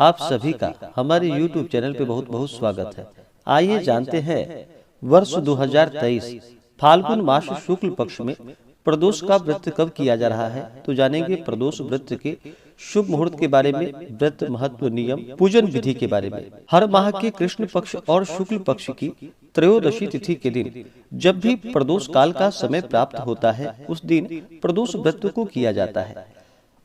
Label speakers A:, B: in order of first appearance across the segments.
A: आप सभी का हमारे YouTube चैनल पे बहुत बहुत स्वागत है। आइए जानते हैं वर्ष 2023 फाल्गुन मास शुक्ल पक्ष में प्रदोष का व्रत कब किया जा रहा है। तो जानेंगे प्रदोष व्रत के शुभ मुहूर्त के बारे में, व्रत महत्व, नियम, पूजन विधि के बारे में। हर माह के कृष्ण पक्ष और शुक्ल पक्ष की त्रयोदशी तिथि के दिन जब भी प्रदोष काल का समय प्राप्त होता है, उस दिन प्रदोष व्रत को किया जाता है।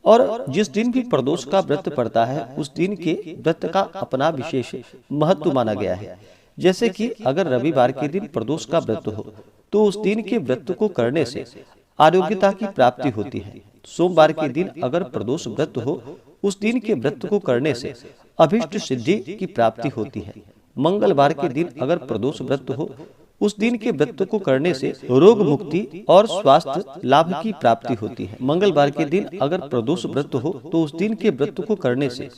A: और जिस दिन भी प्रदोष का व्रत पड़ता है, उस दिन के व्रत का अपना विशेष महत्व माना गया है। जैसे कि अगर रविवार के दिन प्रदोष का व्रत हो तो उस दिन के व्रत को करने से आरोग्यता की प्राप्ति होती है। सोमवार के दिन अगर प्रदोष व्रत हो, उस दिन के व्रत को करने से अभिष्ट सिद्धि की प्राप्ति होती है। मंगलवार के दिन अगर प्रदोष व्रत हो, उस दिन के व्रत को करने से रोग मुक्ति और स्वास्थ्य लाभ की प्राप्ति होती है। मंगलवार के दिन अगर प्रदोष व्रत हो तो उस दिन के व्रत को करने से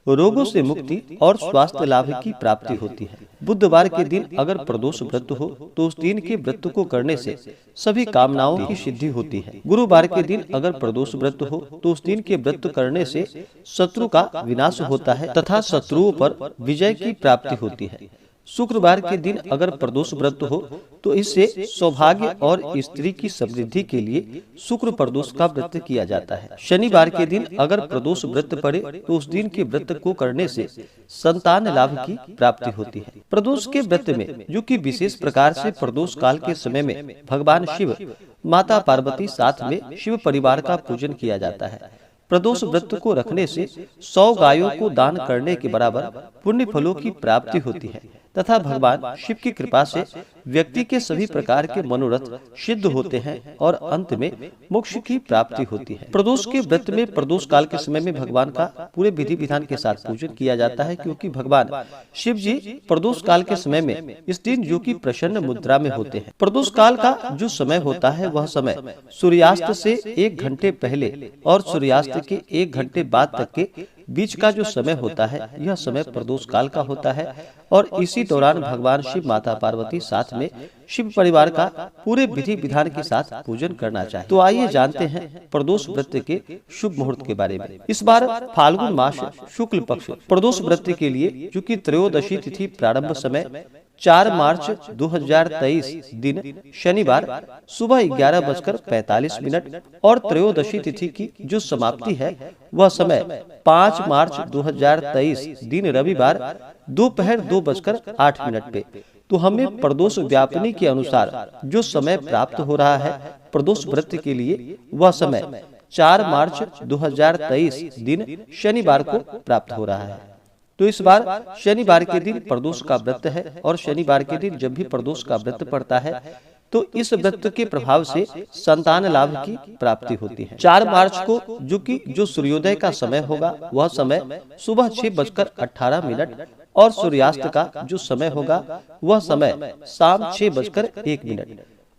A: रोगों से मुक्ति और स्वास्थ्य लाभ की प्राप्ति होती है। बुधवार के दिन अगर प्रदोष व्रत हो तो उस दिन के व्रत को करने से सभी कामनाओं की सिद्धि होती है। गुरुवार के दिन अगर प्रदोष व्रत हो तो उस दिन के व्रत करने से शत्रु का विनाश होता है तथा शत्रुओं पर विजय की प्राप्ति होती है। शुक्रवार के दिन अगर प्रदोष व्रत हो तो इससे सौभाग्य और स्त्री की समृद्धि के लिए शुक्र प्रदोष का व्रत किया जाता है। शनिवार के दिन अगर प्रदोष व्रत पड़े तो उस दिन के व्रत को करने से संतान लाभ की प्राप्ति होती है। प्रदोष के व्रत में जो कि विशेष प्रकार से प्रदोष काल के समय में भगवान शिव, माता पार्वती साथ में शिव परिवार का पूजन किया जाता है। प्रदोष व्रत को रखने से 100 गायों को दान करने के बराबर पुण्य फलों की प्राप्ति होती है तथा भगवान शिव की कृपा से व्यक्ति के सभी प्रकार के मनोरथ सिद्ध होते हैं और अंत में मोक्ष की प्राप्ति होती है। प्रदोष के व्रत में प्रदोष काल के समय में भगवान का पूरे विधि विधान के साथ पूजन किया जाता है, क्योंकि भगवान शिव जी प्रदोष काल के समय में इस दिन जो कि प्रसन्न मुद्रा में होते हैं। प्रदोष काल का जो समय होता है वह समय सूर्यास्त से 1 घंटे पहले और सूर्यास्त के 1 घंटे बाद तक के बीच का जो समय होता है, यह समय प्रदोष काल का होता है। और इसी दौरान भगवान शिव, माता पार्वती साथ में शिव परिवार का पूरे विधि विधान के साथ पूजन करना चाहिए। तो आइए जानते हैं प्रदोष व्रत के शुभ मुहूर्त के बारे में। इस बार फाल्गुन मास शुक्ल पक्ष प्रदोष व्रत के लिए जो कि त्रयोदशी तिथि प्रारंभ समय 4 मार्च 2023 दिन शनिवार सुबह 11:45 और त्रयोदशी तिथि की जो समाप्ति है वह समय 5 मार्च 2023 दिन रविवार दोपहर 2:08 पे। तो हमें प्रदोष व्यापनी के अनुसार जो समय प्राप्त हो रहा है प्रदोष व्रत के लिए, वह समय 4 मार्च 2023 दिन शनिवार को प्राप्त हो रहा है। तो इस बार शनिवार के दिन प्रदोष का व्रत है और शनिवार के दिन जब भी प्रदोष का व्रत पड़ता है तो इस व्रत के प्रभाव से संतान लाभ की प्राप्ति होती है। 4 मार्च को जो सूर्योदय का समय होगा वह समय सुबह 6:18 और सूर्यास्त का जो समय होगा वह समय शाम 6:01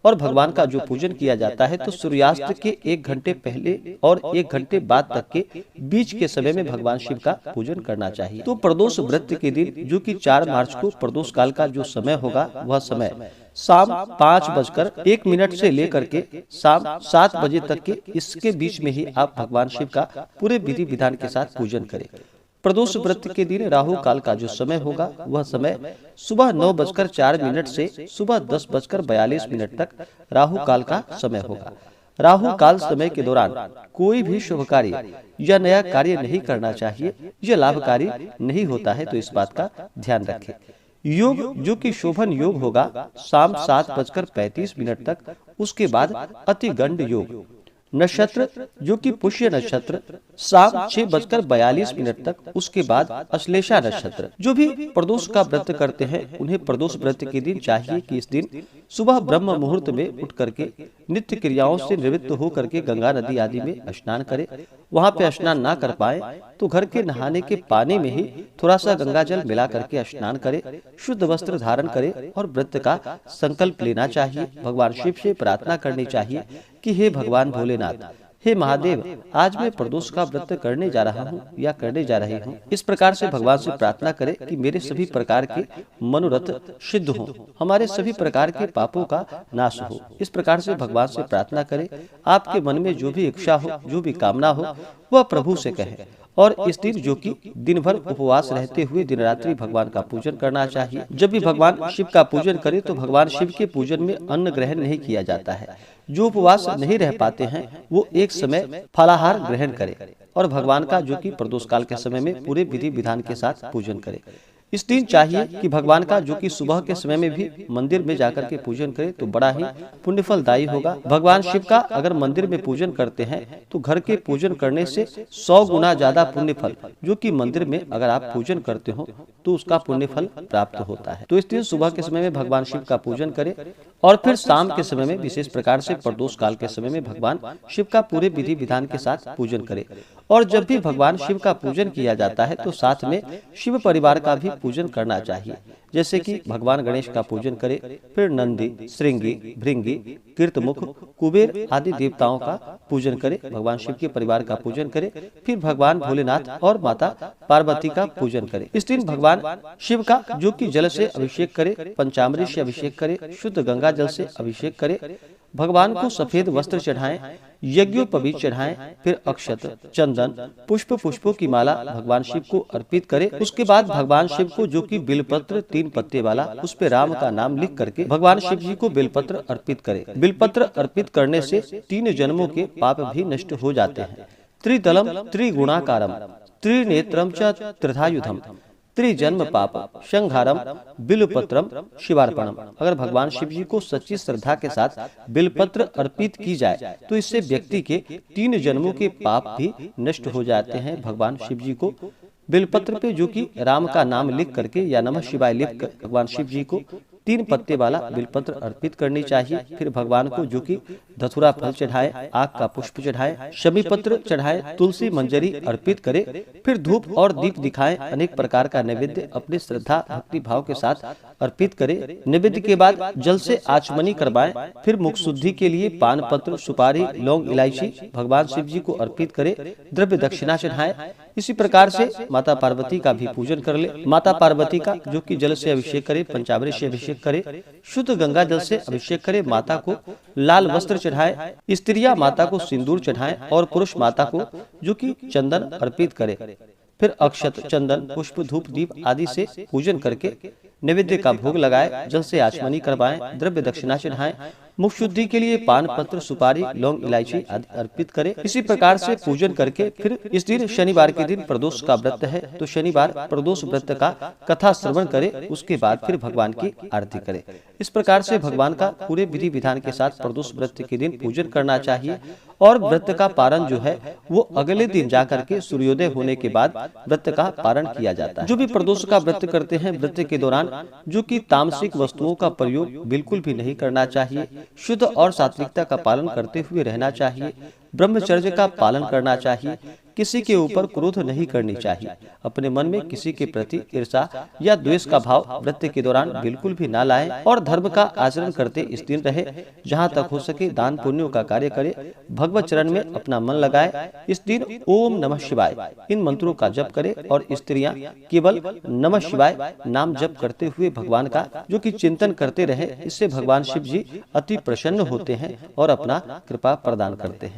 A: और भगवान का जो पूजन किया जाता है तो सूर्यास्त के 1 घंटे पहले और 1 घंटे बाद तक के बीच के समय में भगवान शिव का पूजन करना चाहिए। तो प्रदोष व्रत के दिन जो कि 4 मार्च को प्रदोष काल का जो समय होगा वह समय शाम 5:01 से लेकर के शाम 7 बजे तक के इसके बीच में ही आप भगवान शिव का पूरे विधि विधान के साथ पूजन करें। प्रदोष व्रत के दिन राहु काल का जो समय होगा वह समय सुबह 9:04 से सुबह 10:42 तक राहु काल का समय होगा। राहु काल समय के दौरान कोई भी शुभ कार्य या नया कार्य नहीं करना चाहिए, यह लाभकारी नहीं होता है, तो इस बात का ध्यान रखें। योग जो कि शोभन योग होगा शाम 7:35 तक, उसके बाद अतिगंड योग। नक्षत्र जो कि पुष्य नक्षत्र शाम 6:42 तक, उसके बाद अश्लेषा नक्षत्र। जो भी प्रदोष का व्रत करते हैं उन्हें प्रदोष व्रत के दिन चाहिए कि इस दिन सुबह ब्रह्म मुहूर्त में उठ करके नित्य क्रियाओं से निवृत्त हो करके गंगा नदी आदि में स्नान करें। वहां पे स्नान ना कर पाए तो घर के नहाने के पानी में ही थोड़ा सा गंगा जल मिला करके स्नान करे, शुद्ध वस्त्र धारण करे और व्रत का संकल्प लेना चाहिए। भगवान शिव से प्रार्थना करनी चाहिए कि हे भगवान भोलेनाथ, हे महादेव, आज मैं प्रदोष का व्रत करने जा रहा हूँ या करने जा रही हूँ। इस प्रकार से भगवान से प्रार्थना करें कि मेरे सभी प्रकार के मनोरथ सिद्ध हों, हमारे सभी प्रकार के पापों का नाश हो। इस प्रकार से भगवान से प्रार्थना करें। आपके मन में जो भी इच्छा हो, जो भी कामना हो, वह प्रभु से कहे। और इस दिन जो कि दिन भर उपवास रहते हुए दिन रात्रि भगवान का पूजन करना चाहिए। जब भी भगवान शिव का पूजन करे तो भगवान शिव के पूजन में अन्न ग्रहण नहीं किया जाता है। जो उपवास नहीं रह पाते हैं वो एक समय फलाहार ग्रहण करे और भगवान का जो कि प्रदोष काल के समय में पूरे विधि विधान के साथ पूजन करे। इस दिन चाहिए कि भगवान का जो कि सुबह के समय में भी मंदिर में जाकर के पूजन करे तो बड़ा ही पुण्यफलदायी होगा। भगवान शिव का अगर मंदिर में पूजन करते हैं तो घर के पूजन करने से 100 गुना ज्यादा पुण्य फल जो कि मंदिर में अगर आप पूजन करते हो तो उसका पुण्य फल प्राप्त होता है। तो इस दिन सुबह के समय में भगवान शिव का पूजन करे और फिर शाम के समय में विशेष प्रकार से प्रदोष काल के समय में भगवान शिव का पूरे विधि विधान के साथ पूजन करे। और जब भी भगवान शिव का पूजन किया जाता है तो साथ में शिव परिवार का भी पूजन करना चाहिए। जैसे कि भगवान गणेश का पूजन करे, फिर नंदी, श्रृंगी, भृंगी, कीर्तमुख, कुबेर आदि देवताओं का पूजन करे, भगवान शिव के परिवार का पूजन करे, फिर भगवान भोलेनाथ और माता पार्वती का पूजन करे। इस दिन भगवान शिव का जो कि जल से अभिषेक करे, पंचामृत से अभिषेक करे, शुद्ध गंगा जल से अभिषेक करे, भगवान को सफेद वस्त्र चढ़ाएं, यज्ञोपवीत चढ़ाएं, फिर अक्षत, चंदन, पुष्पों की माला भगवान शिव को अर्पित करें। उसके बाद भगवान शिव को जो कि बिलपत्र 3 पत्ते वाला उस पे राम का नाम लिख करके भगवान शिव जी को बिलपत्र अर्पित करें। बिलपत्र अर्पित करने से 3 जन्मों के पाप भी नष्ट हो जाते हैं। त्रितलम त्रिगुणाकारम त्रिनेत्रम च त्रिधायुधम त्रिजन्म पाप संहारम बिलपत्रम शिवार्पणम। अगर भगवान शिव जी को सच्ची श्रद्धा के साथ बिलपत्र अर्पित की जाए तो इससे व्यक्ति के 3 जन्मों के पाप भी नष्ट हो जाते हैं। भगवान शिव जी को बिलपत्र पे जो कि राम का नाम लिख करके या नमः शिवाय लिख कर भगवान शिव जी को 3 पत्ते वाला बिलपत्र अर्पित करनी चाहिए। फिर भगवान को जो कि धतूरा फल चढ़ाए, आग का पुष्प चढ़ाए, शमी पत्र चढ़ाए, तुलसी मंजरी अर्पित करे, फिर धूप और दीप दिखाएं, अनेक प्रकार का नैवेद्य अपनी श्रद्धा भक्ति भाव के साथ अर्पित करे। नैवेद्य के बाद जल से आचमनी करवाएं, फिर मुख शुद्धि के लिए पान पत्र, सुपारी, लौंग, इलायची भगवान शिव जी को अर्पित करे, द्रव्य दक्षिणा चढ़ाए। इसी प्रकार से माता पार्वती का भी पूजन कर ले। माता पार्वती का जो कि जल से अभिषेक करे, पंचामृत से अभिषेक करे, शुद्ध गंगा जल से अभिषेक करे, माता को लाल वस्त्र चढ़ाए, स्त्रियां माता को सिंदूर चढ़ाएं और पुरुष माता को जो कि चंदन अर्पित करे। फिर अक्षत, चंदन, पुष्प, धूप, दीप आदि से पूजन करके नैवेद्य का भोग लगाए, जल से आचमनी करवाएं, द्रव्य दक्षिणा चढ़ाएं, मुख शुद्धि के लिए पान पत्र, सुपारी, लौंग, इलायची आदि अर्पित करें। इसी प्रकार से पूजन करके फिर इस दिन शनिवार के दिन प्रदोष का व्रत है तो शनिवार प्रदोष व्रत का कथा श्रवण करे, उसके बाद फिर भगवान की आरती करे। इस प्रकार से भगवान का पूरे विधि विधान के साथ प्रदोष व्रत के दिन पूजन करना चाहिए। और व्रत का पारण जो है वो अगले दिन जाकर के सूर्योदय होने के बाद व्रत का पारण किया जाता है। जो भी प्रदोष का व्रत करते हैं व्रत के दौरान जो कि तामसिक वस्तुओं का प्रयोग बिल्कुल भी नहीं करना चाहिए, शुद्ध और सात्विकता का पालन करते हुए रहना चाहिए, ब्रह्मचर्य का पालन करना चाहिए, किसी के ऊपर क्रोध नहीं करनी चाहिए, अपने मन में किसी के प्रति ईर्षा या द्वेष का भाव व्रत के दौरान बिल्कुल भी ना लाएं और धर्म का आचरण करते इस दिन रहे। जहां तक हो सके दान पुण्यों का कार्य करे, भगवत चरण में अपना मन लगाए। इस दिन ओम नमः शिवाय इन मंत्रों का जप करे और स्त्रियां केवल नमः शिवाय नाम जप करते हुए भगवान का जो कि चिंतन करते रहे। इससे भगवान शिव जी अति प्रसन्न होते हैं और अपना कृपा प्रदान करते हैं।